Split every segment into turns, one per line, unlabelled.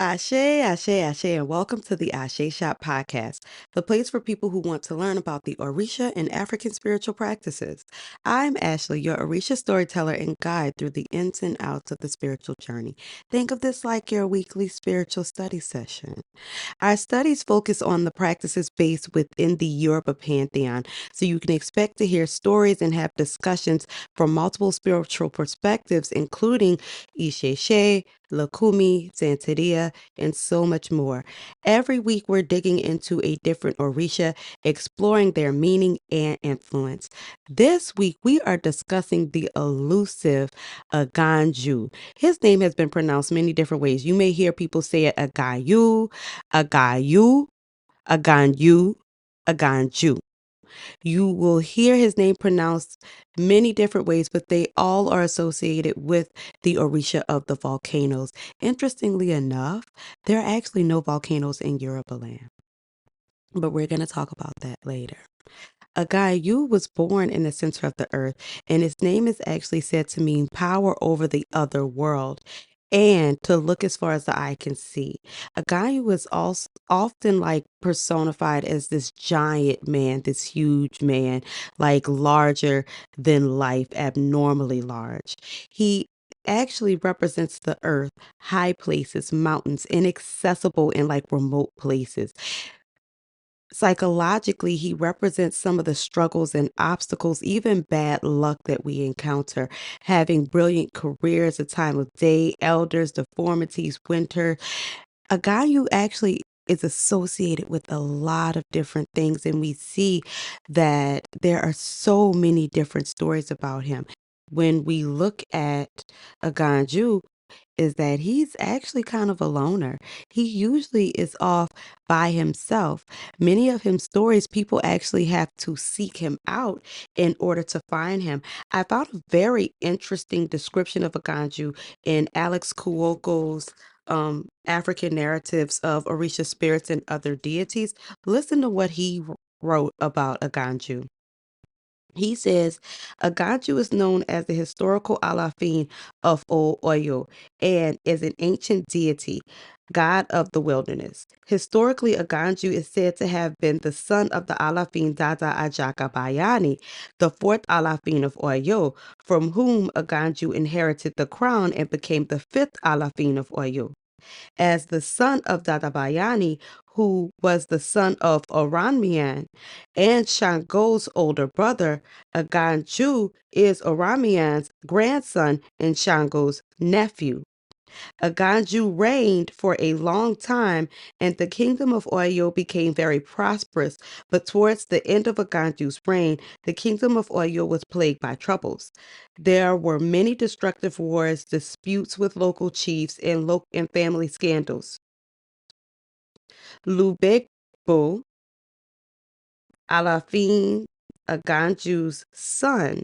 Ashe, Ashe, Ashe, and welcome to the Ashe Shop podcast, the place for people who want to learn about the Orisha and African spiritual practices. I'm Ashley, your Orisha storyteller and guide through the ins and outs of the spiritual journey. Think of this like your weekly spiritual study session. Our studies focus on the practices based within the Yoruba pantheon, so you can expect to hear stories and have discussions from multiple spiritual perspectives, including Isheshe, Lucumi, Santeria, and so much more. Every week, we're digging into a different Orisha, exploring their meaning and influence. This week, we are discussing the elusive Aganju. His name has been pronounced many different ways. You may hear people say it Agayu, Agayu, Aganju, Aganju. You will hear his name pronounced many different ways, but they all are associated with the Orisha of the volcanoes. Interestingly enough, there are actually no volcanoes in Yoruba land, but we're going to talk about that later. Agayu was born in the center of the earth, and his name is actually said to mean power over the other world and to look as far as the eye can see. Agayu was also often like personified as this giant man, this huge man, like larger than life, abnormally large. He actually represents the earth, high places, mountains, inaccessible and like remote places. Psychologically, he represents some of the struggles and obstacles, even bad luck that we encounter. Having brilliant careers, a time of day, elders, deformities, winter. A guy who actually is associated with a lot of different things, and we see that there are so many different stories about him. When we look at Aganju, is that he's actually kind of a loner. He usually is off by himself. Many of his stories, people actually have to seek him out in order to find him. I found a very interesting description of Aganju in Alex Kuoko's African narratives of Orisha spirits and other deities. Listen to what he wrote about Aganju. He says Aganju is known as the historical Alafin of Oyo and is an ancient deity, god of the wilderness. Historically, Aganju is said to have been the son of the Alafin Dada Ajaka Bayani, the fourth Alafin of Oyo, from whom Aganju inherited the crown and became the fifth Alafin of Oyo. As the son of Dadabayani, who was the son of Oramian and Shango's older brother, Aganju is Oramian's grandson and Shango's nephew. Aganju reigned for a long time, and the kingdom of Oyo became very prosperous. But towards the end of Aganju's reign, the kingdom of Oyo was plagued by troubles. There were many destructive wars, disputes with local chiefs, and family scandals. Lubegbo, Alafin Aganju's son,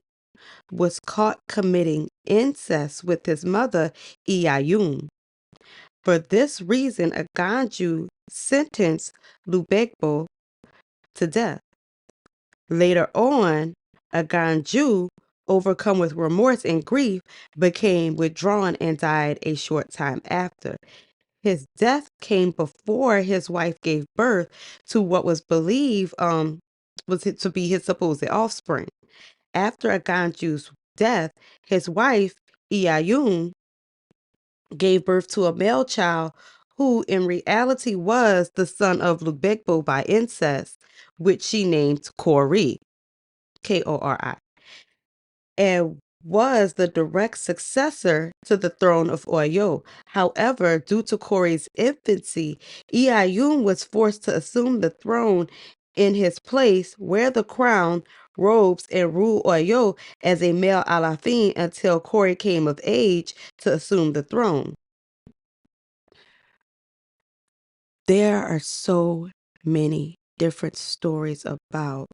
was caught committing incest with his mother, Iyayun. For this reason, Aganju sentenced Lubegbo to death. Later on, Aganju, overcome with remorse and grief, became withdrawn and died a short time after. His death came before his wife gave birth to what was believed was it to be his supposed offspring. After Aganju's death, his wife, Iyayun, gave birth to a male child who in reality was the son of Lubegbo by incest, which she named Kori, Kori, and was the direct successor to the throne of Oyo. However, due to Kori's infancy, Iyayun was forced to assume the throne in his place, wear the crown, robes, and rule Oyo as a male Alafin until Kori came of age to assume the throne. There are so many different stories about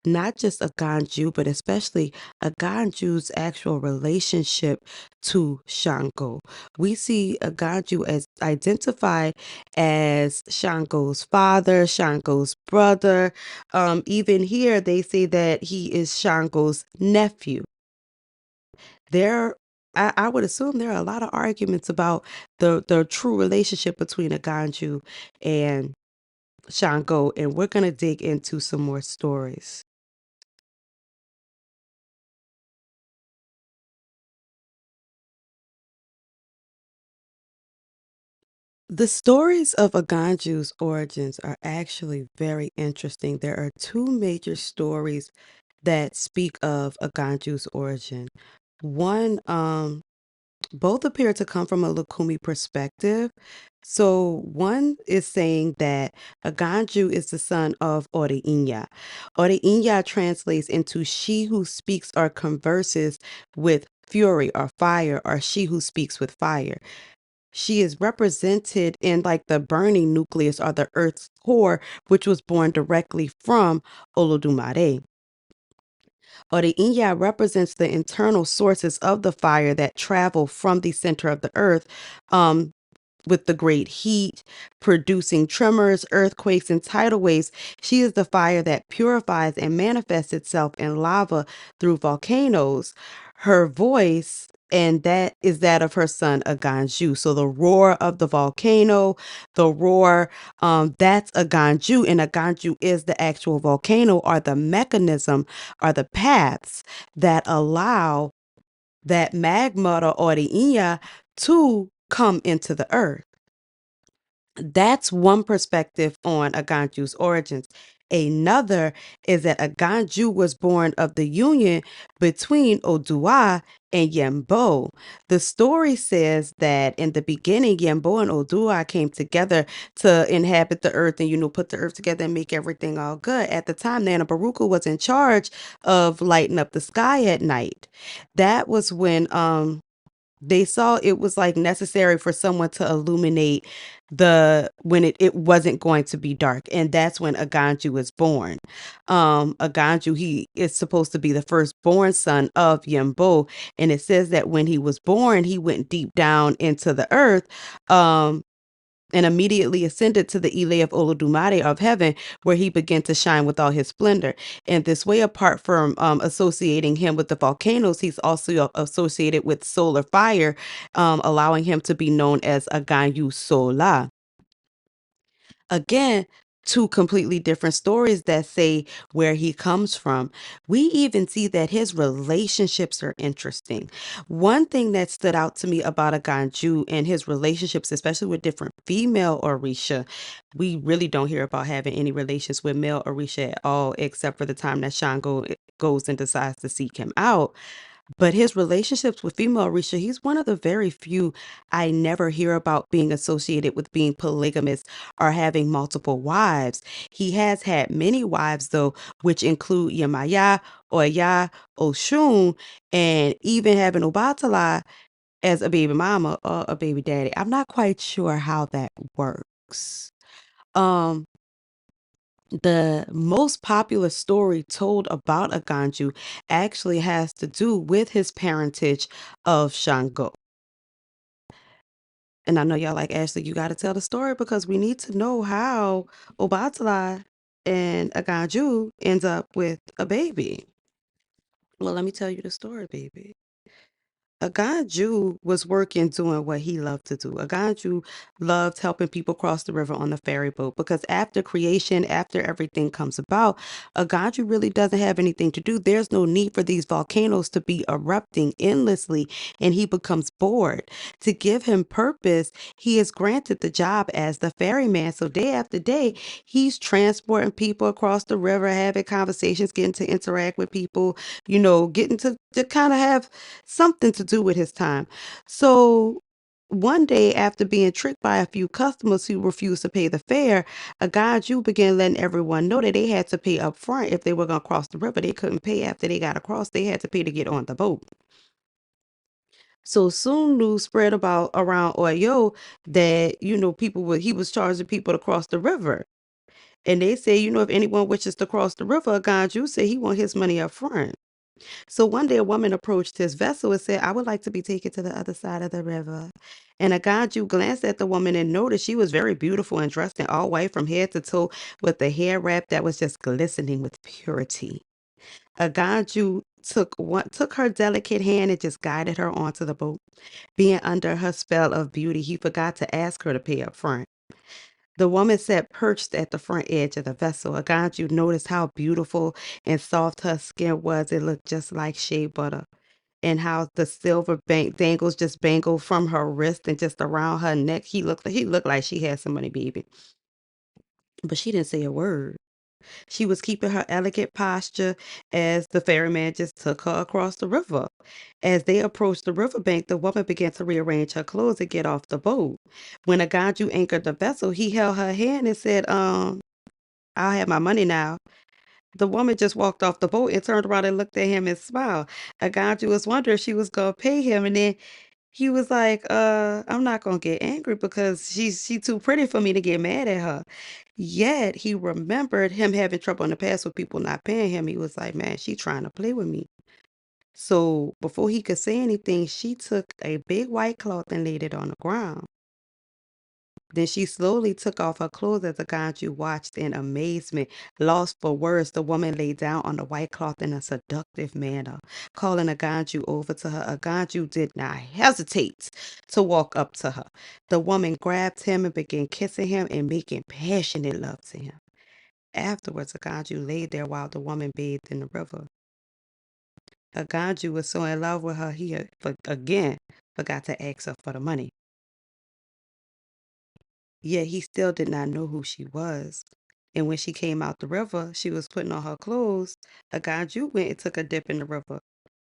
not just Aganju, but especially Aganju's actual relationship to Shango. We see Aganju as identified as Shango's father, Shango's brother. Even here, they say that he is Shango's nephew. There I would assume there are a lot of arguments about the true relationship between Aganju and Shango, and we're gonna dig into some more stories. The stories of Aganju's origins are actually very interesting. There are two major stories that speak of Aganju's origin. One, both appear to come from a Lucumi perspective. So one is saying that Aganju is the son of Orinya. Orinya translates into she who speaks or converses with fury or fire, or she who speaks with fire. She is represented in like the burning nucleus or the earth's core, which was born directly from Olodumare. Orinya represents the internal sources of the fire that travel from the center of the earth, um, with the great heat, producing tremors, earthquakes, and tidal waves. She is the fire that purifies and manifests itself in lava through volcanoes. Her voice, and that is that of her son Aganju. So the roar of the volcano, the roar, that's Aganju, and Aganju is the actual volcano, or the mechanism, or the paths that allow that magma or the inya to come into the earth. That's one perspective on Aganju's origins. Another is that Aganju was born of the union between Odua and Yembo. The story says that in the beginning, Yembo and Odua came together to inhabit the earth and, put the earth together and make everything all good. At the time, Nana Baruka was in charge of lighting up the sky at night. That was when they saw it was like necessary for someone to illuminate when it wasn't going to be dark, and that's when Aganju was born. Aganju, he is supposed to be the firstborn son of Yembo, and it says that when he was born he went deep down into the earth, um and immediately ascended to the Ile of Olodumare of heaven, where he began to shine with all his splendor. And this way, apart from associating him with the volcanoes, he's also associated with solar fire, allowing him to be known as Aganyu Sola. Again, two completely different stories that say where he comes from. We even see that his relationships are interesting. One thing that stood out to me about Aganju and his relationships, especially with different female Orisha, we really don't hear about having any relations with male Orisha at all, except for the time that Shango goes and decides to seek him out. But his relationships with female Orisha, he's one of the very few I never hear about being associated with being polygamous or having multiple wives. He has had many wives, though, which include Yemayá, Oya, Oshun, and even having Obatala as a baby mama or a baby daddy. I'm not quite sure how that works. Um, the most popular story told about Aganju actually has to do with his parentage of Shango. And I know y'all like, Ashley, you got to tell the story because we need to know how Obatala and Aganju ends up with a baby. Well, let me tell you the story, baby. Aganju was working doing what he loved to do. Aganju loved helping people cross the river on the ferry boat because after creation, after everything comes about, Aganju really doesn't have anything to do. There's no need for these volcanoes to be erupting endlessly, and he becomes bored. To give him purpose, he is granted the job as the ferryman. So day after day, he's transporting people across the river, having conversations, getting to interact with people, getting to kind of have something to do with his time. So one day, after being tricked by a few customers who refused to pay the fare, a Jew began letting everyone know that they had to pay up front if they were going to cross the river. They couldn't pay after they got across. They had to pay to get on the boat. So soon news spread about around Oyo that, he was charging people to cross the river. And they say, if anyone wishes to cross the river, Aganju said he want his money up front. So one day a woman approached his vessel and said, I would like to be taken to the other side of the river. And Aganju glanced at the woman and noticed she was very beautiful and dressed in all white from head to toe with a hair wrap that was just glistening with purity. Aganju took her delicate hand and just guided her onto the boat. Being under her spell of beauty, he forgot to ask her to pay up front. The woman sat perched at the front edge of the vessel. Aganju noticed how beautiful and soft her skin was. It looked just like shea butter. And how the silver dangles just bangled from her wrist and just around her neck. He looked like she had some money, baby. But she didn't say a word. She was keeping her elegant posture as the ferryman just took her across the river. As they approached the riverbank, the woman began to rearrange her clothes and get off the boat. When Aganju anchored the vessel, he held her hand and said, I'll have my money now. The woman just walked off the boat and turned around and looked at him and smiled. Aganju was wondering if she was gonna pay him, and then he was like, I'm not gonna get angry because she too pretty for me to get mad at her. Yet he remembered him having trouble in the past with people not paying him. He was like, man, she trying to play with me. So before he could say anything, she took a big white cloth and laid it on the ground. Then she slowly took off her clothes as Aganju watched in amazement. Lost for words, the woman lay down on the white cloth in a seductive manner. Calling Aganju over to her, Aganju did not hesitate to walk up to her. The woman grabbed him and began kissing him and making passionate love to him. Afterwards, Aganju lay there while the woman bathed in the river. Aganju was so in love with her, he again forgot to ask her for the money. Yet he still did not know who she was. And when she came out the river, she was putting on her clothes. Aganju went and took a dip in the river.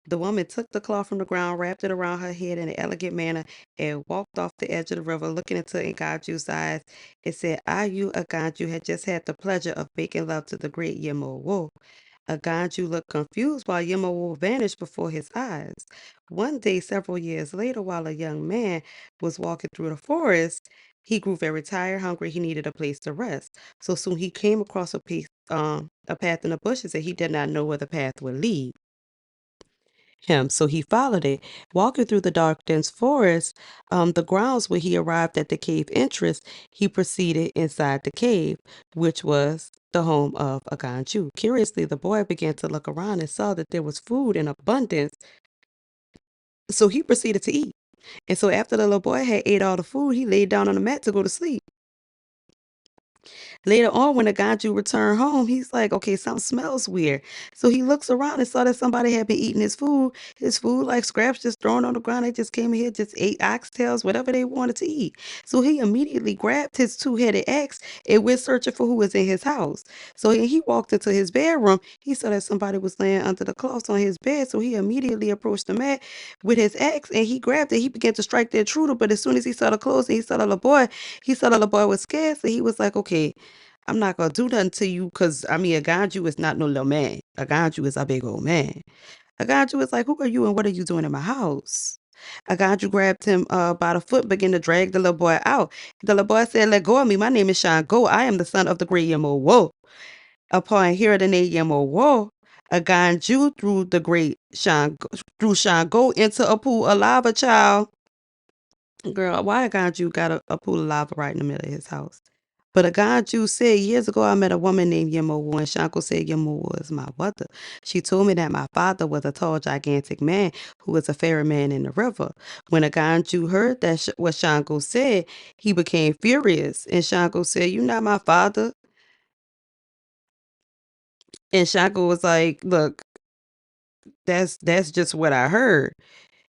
The woman took the cloth from the ground, wrapped it around her head in an elegant manner, and walked off the edge of the river, looking into Aganju's eyes. It said, "I, you, Aganju, had just had the pleasure of making love to the great Yemayá." Aganju looked confused while Yemayá vanished before his eyes. One day, several years later, while a young man was walking through the forest, he grew very tired, hungry. He needed a place to rest. So soon he came across a path in the bushes, and he did not know where the path would lead him. So he followed it. Walking through the dark, dense forest, the grounds where he arrived at the cave entrance, he proceeded inside the cave, which was the home of Aganju. Curiously, the boy began to look around and saw that there was food in abundance. So he proceeded to eat. And so after the little boy had ate all the food, he laid down on the mat to go to sleep. Later on, when the Aganju returned home, he's like, okay, something smells weird. So he looks around and saw that somebody had been eating his food like scraps just thrown on the ground. They just came in here, just ate oxtails, whatever they wanted to eat. So he immediately grabbed his two-headed axe and went searching for who was in his house. So when he walked into his bedroom, he saw that somebody was laying under the cloths on his bed. So he immediately approached the mat with his axe and he grabbed it. He began to strike the intruder, but as soon as he saw the clothes and he saw the little boy, he saw the little boy was scared. So he was like, okay, I'm not gonna do nothing to you because I mean, Aganju is not no little man. Aganju is a big old man. Aganju is like, who are you and what are you doing in my house? Aganju grabbed him by the foot, began to drag the little boy out. The little boy said, let go of me. My name is Shango. I am the son of the great Yemayá. Upon hearing the name Yemayá, Aganju threw Shango into a pool of lava, child. Girl, why Aganju got a pool of lava right in the middle of his house? But Aganju said, years ago, I met a woman named Yemayá, and Shango said Yemayá is my mother. She told me that my father was a tall, gigantic man who was a ferryman in the river. When Aganju heard that what Shango said, he became furious. And Shango said, you not my father. And Shango was like, look, that's just what I heard.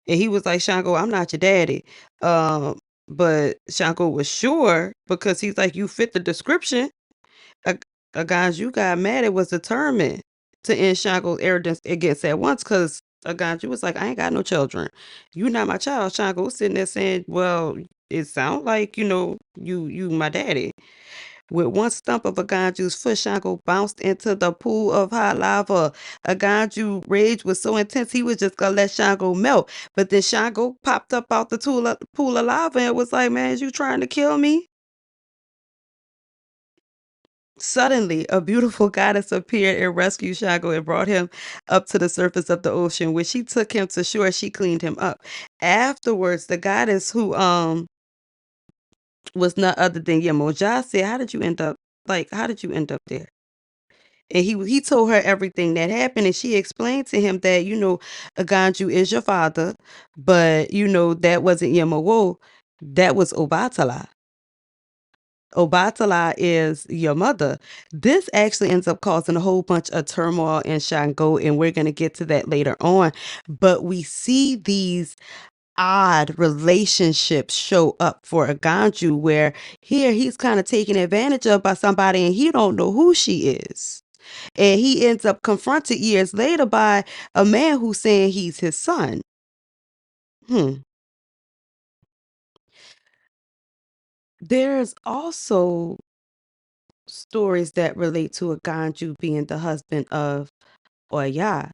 And he was like, Shango, I'm not your daddy. Um, but Shango was sure because he's like, you fit the description. A, a guys you got mad and was determined to end Shango's arrogance against at once because a guys you was like, I ain't got no children. You not my child. Shango was sitting there saying, well, it sounds like, you my daddy. With one stump of Aganju's foot, Shango bounced into the pool of hot lava. Aganju's rage was so intense he was just gonna let Shango melt. But then Shango popped up out the pool of lava and was like, man, is you trying to kill me? Suddenly, a beautiful goddess appeared and rescued Shango and brought him up to the surface of the ocean. When she took him to shore, she cleaned him up. Afterwards, the goddess who was none other than Yemayá said, how did you end up there? And he told her everything that happened, and she explained to him that, Aganju is your father, but, that wasn't Yemayá, that was Obatala. Obatala is your mother. This actually ends up causing a whole bunch of turmoil in Shango, and we're going to get to that later on. But we see these odd relationships show up for Aganju, where here he's kind of taken advantage of by somebody and he don't know who she is. And he ends up confronted years later by a man who's saying he's his son. Hmm. There's also stories that relate to Aganju being the husband of Oya.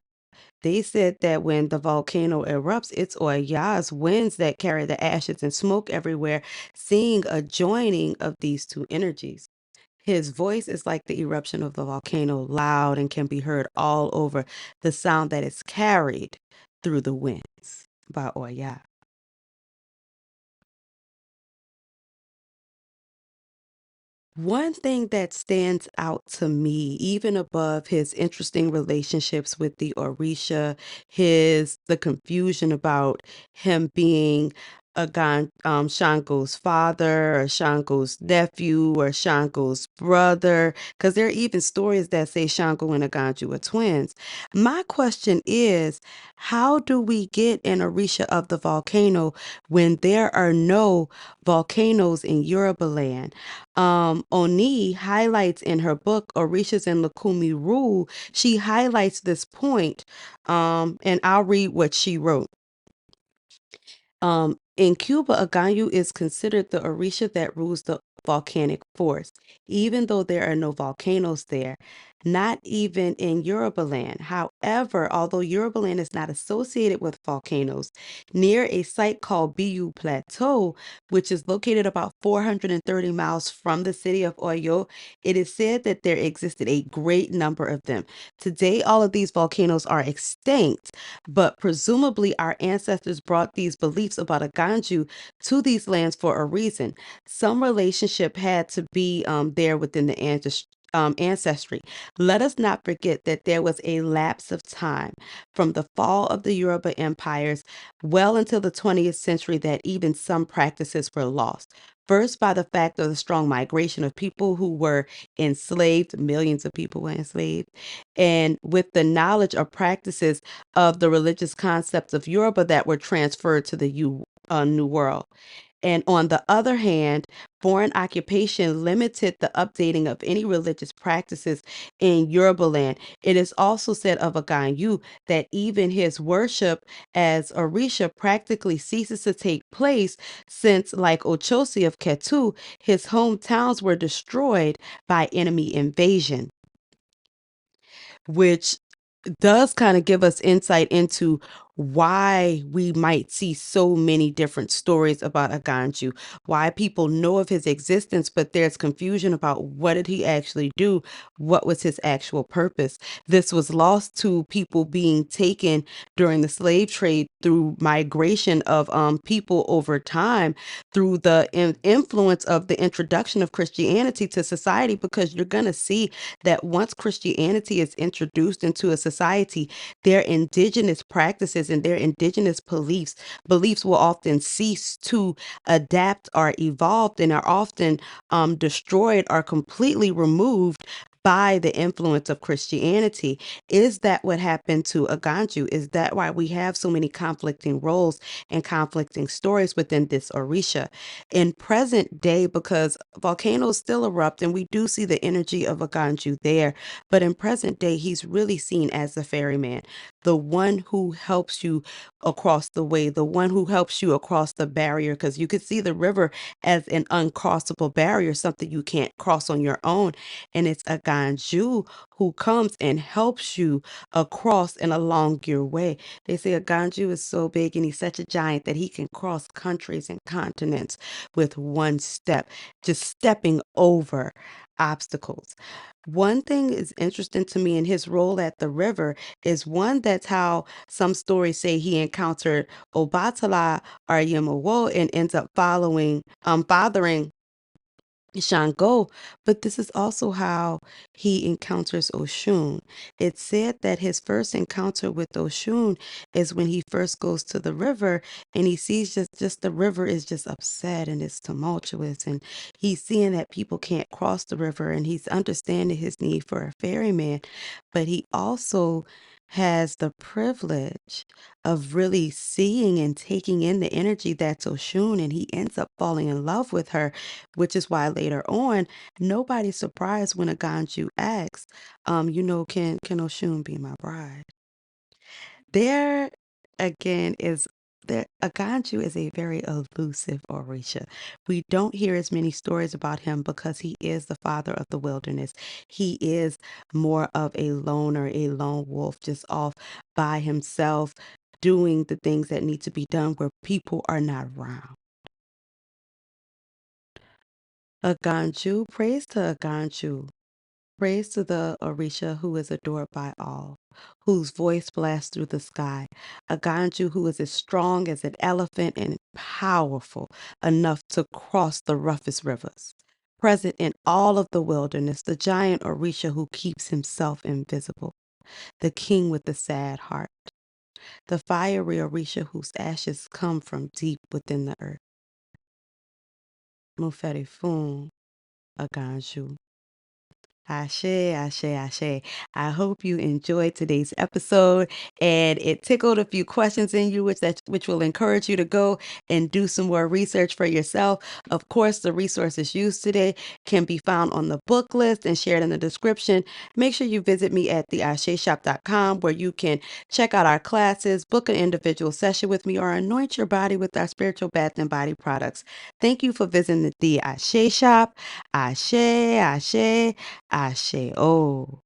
They said that when the volcano erupts, it's Oya's winds that carry the ashes and smoke everywhere, seeing a joining of these two energies. His voice is like the eruption of the volcano, loud and can be heard all over, the sound that is carried through the winds by Oya. One thing that stands out to me, even above his interesting relationships with the Orisha, the confusion about him being Shango's father or Shango's nephew or Shango's brother, because there are even stories that say Shango and Aganju are twins. My question is, how do we get an Orisha of the volcano when there are no volcanoes in Yoruba land? Oni highlights in her book Orishas and Lucumi Rule, she highlights this point, and I'll read what she wrote. In Cuba, Aganyu is considered the Orisha that rules the volcanic force, even though there are no volcanoes there, not even in Yoruba land. However, although Yoruba land is not associated with volcanoes, near a site called Biu Plateau, which is located about 430 miles from the city of Oyo, it is said that there existed a great number of them. Today, all of these volcanoes are extinct, but presumably our ancestors brought these beliefs about Aganju to these lands for a reason. Some relationship had to be there within the ancestry. Let us not forget that there was a lapse of time from the fall of the Yoruba empires well into the 20th century that even some practices were lost. First, by the fact of the strong migration of people who were enslaved, millions of people were enslaved, and with the knowledge of practices of the religious concepts of Yoruba that were transferred to the New World. And on the other hand, foreign occupation limited the updating of any religious practices in Yoruba land. It is also said of Aganyu that even his worship as Orisha practically ceases to take place since, like Ochosi of Ketu, his hometowns were destroyed by enemy invasion, which does kind of give us insight into why we might see so many different stories about Aganju, why people know of his existence, but there's confusion about what did he actually do, what was his actual purpose. This was lost to people being taken during the slave trade through migration of people over time, through the influence of the introduction of Christianity to society, because you're going to see that once Christianity is introduced into a society, their indigenous practices and their indigenous beliefs will often cease to adapt or evolve and are often destroyed or completely removed by the influence of Christianity. Is that what happened to Aganju? Is that why we have so many conflicting roles and conflicting stories within this Orisha? In present day, because volcanoes still erupt and we do see the energy of Aganju there, but in present day, he's really seen as the ferryman, the one who helps you across the way, the one who helps you across the barrier, because you could see the river as an uncrossable barrier, something you can't cross on your own. And it's Aganju who comes and helps you across and along your way. They say Aganju is so big and he's such a giant that he can cross countries and continents with one step, just stepping over obstacles. One thing is interesting to me in his role at the river is one, that's how some stories say he encountered Obatala or Yemayá and ends up following fathering Shango, but this is also how he encounters Oshun. It's said that his first encounter with Oshun is when he first goes to the river and he sees just the river is just upset and it's tumultuous and he's seeing that people can't cross the river and he's understanding his need for a ferryman, but he also has the privilege of really seeing and taking in the energy that's Oshun and he ends up falling in love with her, which is why later on, nobody's surprised when Aganju asks, can Oshun be my bride? There again is there Aganju is a very elusive Orisha. We don't hear as many stories about him because he is the father of the wilderness. He is more of a loner, a lone wolf, just off by himself, doing the things that need to be done where people are not around. Aganju, praise to Aganju. Praise to the Orisha who is adored by all, whose voice blasts through the sky. A Ganju who is as strong as an elephant and powerful enough to cross the roughest rivers. Present in all of the wilderness, the giant Orisha who keeps himself invisible. The king with the sad heart. The fiery Orisha whose ashes come from deep within the earth. Muferifun, a Ganju. Ashe, ashe, ashe. I hope you enjoyed today's episode and it tickled a few questions in you, which will encourage you to go and do some more research for yourself. Of course, the resources used today can be found on the book list and shared in the description. Make sure you visit me at theasheshop.com where you can check out our classes, book an individual session with me, or anoint your body with our spiritual bath and body products. Thank you for visiting the Ashe Shop. Ashe, ashe. Ashe. Oh.